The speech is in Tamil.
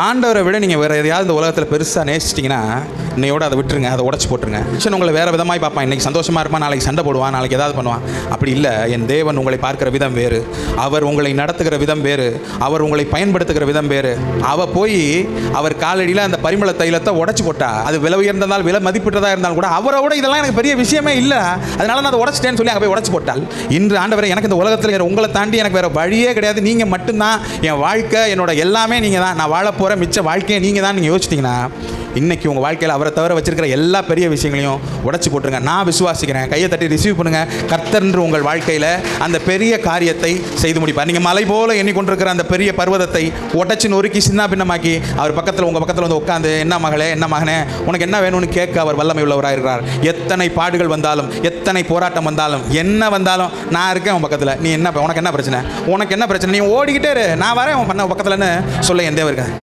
ஆண்டவரை விட நீங்கள் வேறு எதையாவது இந்த உலகத்தில் பெருசாக நேசிச்சிட்டிங்கன்னா இன்னையோட அதை விட்டுருங்க, அதை உடச்சி போட்டுருங்க. மனுஷன் உங்களை வேறு விதமாக பார்ப்பான். இன்றைக்கி சந்தோஷமாக இருப்பான், நாளைக்கு சண்டை போடுவான், நாளைக்கு ஏதாவது பண்ணுவான். அப்படி இல்லை. என் தேவன் உங்களை பார்க்குற விதம் வேறு, அவர் உங்களை நடத்துகிற விதம் வேறு, அவர் உங்களை பயன்படுத்துகிற விதம் வேறு. அவர் காலடியில் அந்த பரிமள தைலத்தை உடச்சி போட்டா, அது விலை உயர்ந்ததால் விலை மதிப்பிட்டதாக இருந்தாலும் கூட அவரோட இதெல்லாம் எனக்கு பெரிய விஷயமே இல்லை, அதனால நான் அதை உடச்சிட்டேன்னு சொல்லி அங்கே போய் உடச்சி போட்டால், இன்று ஆண்டவரை எனக்கு இந்த உலகத்தில் உங்களை தாண்டி எனக்கு வேறு வழியே கிடையாது, நீங்கள் மட்டும்தான் என் வாழ்க்கை, என்னோட எல்லாமே நீங்கள் தான், நான் வாழ போகிற மிச்ச வாழ்க்கையை நீங்கள் தான் நீங்கள் யோசிச்சிட்டிங்கன்னா இன்றைக்கி உங்கள் வாழ்க்கையில் அவரை தவிர வச்சிருக்கிற எல்லா பெரிய விஷயங்களையும் உடச்சி போட்டுருங்க. நான் விசுவாசிக்கிறேன். கையை தட்டி ரிசீவ் பண்ணுங்கள். கர்த்தர் உங்கள் வாழ்க்கையில் அந்த பெரிய காரியத்தை செய்து முடிப்பார். நீங்கள் மலை போல எண்ணிக்கொண்டிருக்கிற அந்த பெரிய பர்வதத்தை உடச்சி நொறுக்கி சின்ன பின்னமாக்கி அவர் பக்கத்தில் உங்கள் பக்கத்தில் வந்து உட்காந்து, என்ன மகளே, என்ன மகனே, உனக்கு என்ன வேணும்னு கேட்க அவர் வல்லமை உள்ளவராக இருக்கிறார். எத்தனை பாடுகள் வந்தாலும், எத்தனை போராட்டம் வந்தாலும், என்ன வந்தாலும் நான் இருக்கேன் உன் பக்கத்தில். நீ என்ன, உனக்கு என்ன பிரச்சனை, உனக்கு என்ன பிரச்சனை, நீ ஓடிக்கிட்டே இரு, நான் வரேன் உன் பக்கத்தில்னு சொல்ல என் தேவன் இருக்கார்.